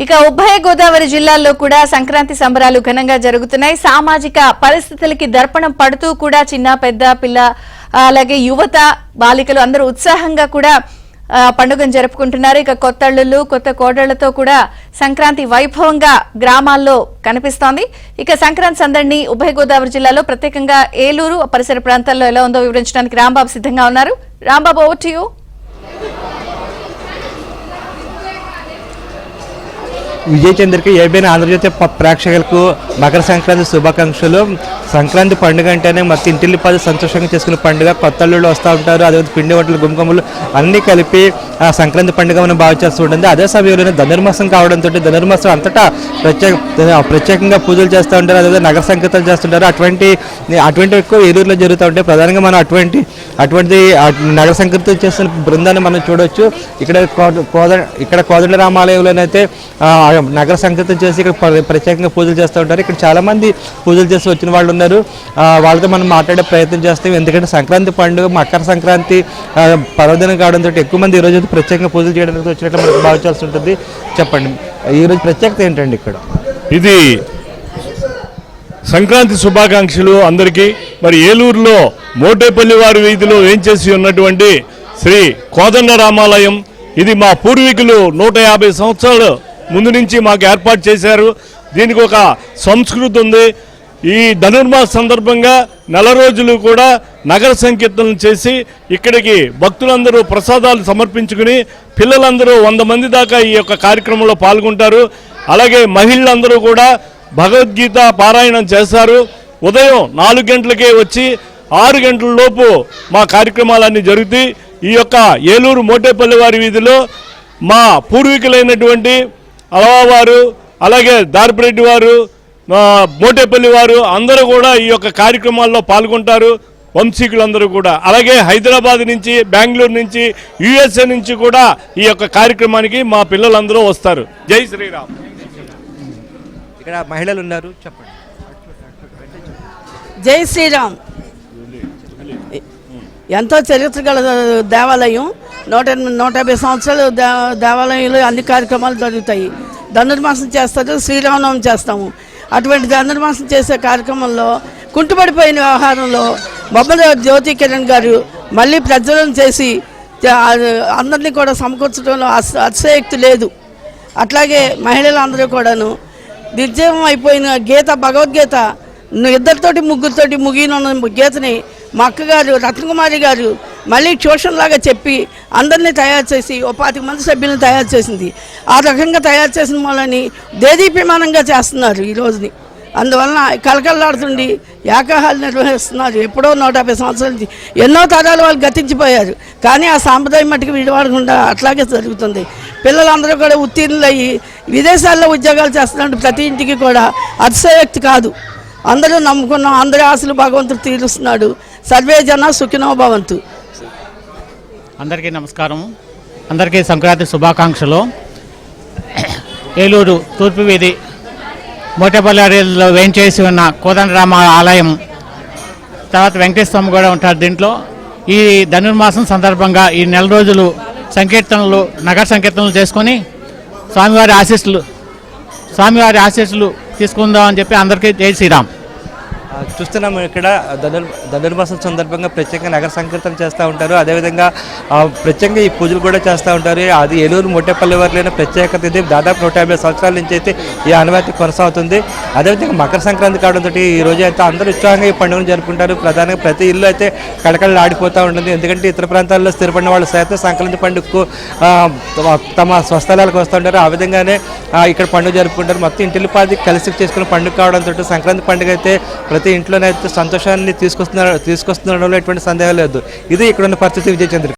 ఇక ఉభయ గోదావరి జిల్లాల్లో కూడా సంక్రాంతి సంబరాలు ఘనంగా జరుగుతున్నాయి. సామాజిక పరిస్థితులకి దర్పణం పడుతూ కూడా చిన్న పెద్ద పిల్ల అలాగే యువత బాలికలు అందరూ ఉత్సాహంగా కూడా పండుగను జరుపుకుంటున్నారు. ఇక కొత్త అల్లుళ్ళు కొత్త కోడళ్లతో కూడా సంక్రాంతి వైభవంగా గ్రామాల్లో కనిపిస్తోంది. ఇక సంక్రాంతి సందడిని ఉభయ గోదావరి జిల్లాలో ప్రత్యేకంగా ఏలూరు పరిసర ప్రాంతాల్లో ఎలా ఉందో వివరించడానికి రాంబాబు సిద్ధంగా ఉన్నారు. Rambabu, over to you. Vijay చంద్రకి ఏబైనా ఆంధ్రజ్యోతి ప్రేక్షకులకు మకర సంక్రాంతి శుభాకాంక్షలు. సంక్రాంతి పండుగ అంటేనే మొత్తం ఇంటిల్లి పది సంతోషంగా చేసుకునే పండుగ. కొత్త అల్లుళ్ళు వస్తూ ఉంటారు, అదేవిధంగా పిండి వంటలు గుమ్మకమ్మలు అన్నీ కలిపి ఆ సంక్రాంతి పండుగ మనం బాగా చేస్తూ ఉంటుంది. అదే సమయంలోనే ధనుర్మాసం కావడంతో ధనుర్మాసం అంతటా ప్రత్యేకంగా పూజలు చేస్తూ ఉంటారు, అదేవిధంగా నగర సంకీర్తనలు చేస్తుంటారు. అటువంటి ఎక్కువ ఏలూరులో జరుగుతూ ఉంటాయి. ప్రధానంగా మనం అటువంటి నగర సంకీర్తన చేస్తున్న బృందాన్ని మనం చూడవచ్చు. ఇక్కడ కోదండ రామాలయంలోనైతే నగర సంకీర్తన చేసి ఇక్కడ ప్రత్యేకంగా పూజలు చేస్తూ ఉంటారు. ఇక్కడ చాలామంది పూజలు చేసి వచ్చిన వాళ్ళు ఉన్నారు. వాళ్ళతో మనం మాట్లాడే ప్రయత్నం చేస్తాం. ఎందుకంటే సంక్రాంతి పండుగ మకర సంక్రాంతి పర్వదినం కావడంతో ఎక్కువ మంది ఈరోజు ప్రత్యేకంగా పూజలు చేయడానికి వచ్చినట్లు మనకు భావించాల్సి ఉంటుంది. చెప్పండి, ఈరోజు ప్రత్యేకత ఏంటండి? ఇక్కడ ఇది సంక్రాంతి శుభాకాంక్షలు అందరికీ. మరి ఏలూరులో మోటేపల్లి వారి వీధిలో వేంచేసి ఉన్నటువంటి శ్రీ కోదండ రామాలయం, ఇది మా పూర్వీకులు 150 సంవత్సరాలు ముందు నుంచి మాకు ఏర్పాటు చేశారు. దీనికి ఒక సంస్కృతి ఉంది. ఈ ధనుర్మాస సందర్భంగా నెల రోజులు కూడా నగర సంకీర్తనలు చేసి ఇక్కడికి భక్తులందరూ ప్రసాదాలు సమర్పించుకుని పిల్లలందరూ 100 మంది దాకా ఈ యొక్క కార్యక్రమంలో పాల్గొంటారు. అలాగే మహిళలందరూ కూడా భగవద్గీత పారాయణం చేస్తారు. ఉదయం 4 గంటలకే వచ్చి 6 గంటల లోపు మా కార్యక్రమాలన్నీ జరుగుతాయి. ఈ యొక్క ఏలూరు మోటేపల్లి వారి వీధిలో మా పూర్వీకులైనటువంటి అలవావారు, అలాగే దారిపరెడ్డి వారు, మోటేపల్లి వారు అందరూ కూడా ఈ యొక్క కార్యక్రమాల్లో పాల్గొంటారు, వంశీకులందరూ కూడా. అలాగే హైదరాబాద్ నుంచి, బెంగళూరు నుంచి, USA నుంచి కూడా ఈ యొక్క కార్యక్రమానికి మా పిల్లలందరూ వస్తారు. జై శ్రీరామ్. ఇక్కడ మహిళలు ఉన్నారు, చెప్పండి. జై శ్రీరామ్. ఎంతో చరిత్ర గల దేవాలయం. 150 సంవత్సరాలు దేవాలయంలో అన్ని కార్యక్రమాలు జరుగుతాయి. ధనుర్మాసం చేస్తారు, శ్రీరామనవమి చేస్తాము. అటువంటి ధనుర్మాసం చేసే కార్యక్రమంలో కుంటుపడిపోయిన వ్యవహారంలో బొమ్మల జ్యోతి కిరణ్ గారు మళ్ళీ ప్రజ్వలన చేసి అందరినీ కూడా సమకూర్చడంలో అతిశయోక్తి లేదు. అట్లాగే మహిళలందరూ కూడాను నిర్జీవం అయిపోయిన గీత, భగవద్గీత ఇద్దరితోటి ముగ్గురితోటి ముగిన గీతని మా అక్కగారు రత్నకుమారి గారు మళ్ళీ ట్యూషన్ లాగా చెప్పి అందరినీ తయారు చేసి 25 మంది సభ్యులను తయారు చేసింది. ఆ రకంగా తయారు చేసిన వాళ్ళని దేదీప్యమానంగా చేస్తున్నారు ఈ రోజుని. అందువలన కలకల్లాడుతుండి ఏకాహాలు నిర్వహిస్తున్నారు. ఎప్పుడో 150 సంవత్సరాల నుంచి ఎన్నో తరాలు వాళ్ళు గతించిపోయారు. కానీ ఆ సాంప్రదాయం మట్టుకు విడివాడకుండా అట్లాగే జరుగుతుంది. పిల్లలందరూ కూడా ఉత్తీర్ణులయ్యి విదేశాల్లో ఉద్యోగాలు చేస్తున్నారు. ప్రతి ఇంటికి కూడా అతిశయోక్తి కాదు. అందరూ నమ్ముకున్నాం, అందరి ఆశలు భగవంతుడు తీరుస్తున్నాడు. సర్వే జన సుఖినో భవంతు. అందరికీ నమస్కారం. అందరికీ సంక్రాంతి శుభాకాంక్షలు. ఏలూరు తూర్పు వీధి మోటేపల్లిలో వేంచేసి ఉన్న కోదండరామ ఆలయం తర్వాత వెంకటేశ్వర స్వామి కూడా ఉంటారు. దీంట్లో ఈ ధనుర్మాసం సందర్భంగా ఈ నెల రోజులు సంకీర్తనలు, నగర సంకీర్తనలు చేసుకొని స్వామివారి ఆశీస్సులు తీసుకుందాం అని చెప్పి అందరికీ జై శ్రీరామ్. చూస్తున్నాము ఇక్కడ ధనుర్మాసం సందర్భంగా ప్రత్యేకంగా నగర సంకీర్తన చేస్తూ ఉంటారు. అదేవిధంగా ప్రత్యేకంగా ఈ పూజలు కూడా చేస్తూ ఉంటారు. అది ఏలూరు మోటేపల్లి వారిలోనే ప్రత్యేకత. ఇది దాదాపు 150 సంవత్సరాల నుంచి అయితే ఈ ఆనవాయితీ కొనసాగుతుంది. అదేవిధంగా మకర సంక్రాంతి కావడంతో ఈ రోజు అయితే అందరూ ఉత్సాహంగా ఈ పండుగను జరుపుకుంటారు. ప్రధానంగా ప్రతి ఇల్లు అయితే కళకళలు ఆడిపోతూ ఉంటుంది. ఎందుకంటే ఇతర ప్రాంతాల్లో స్థిరపడిన వాళ్ళు సైతం సంక్రాంతి పండుగకు తమ స్వస్థలాలకు వస్తూ ఉంటారు. ఆ విధంగానే ఇక్కడ పండుగ జరుపుకుంటారు. మొత్తం ఇంటిల్లిపాది కలిసి చేసుకున్న పండుగ కావడంతో సంక్రాంతి పండుగ అయితే ప్రతి ఇంట్లోనైతే సంతోషాన్ని తీసుకొస్తుండడంలో ఎటువంటి సందేహం లేదు. ఇది ఇక్కడ ఉన్న పరిస్థితి. విజయ్ చంద్ర.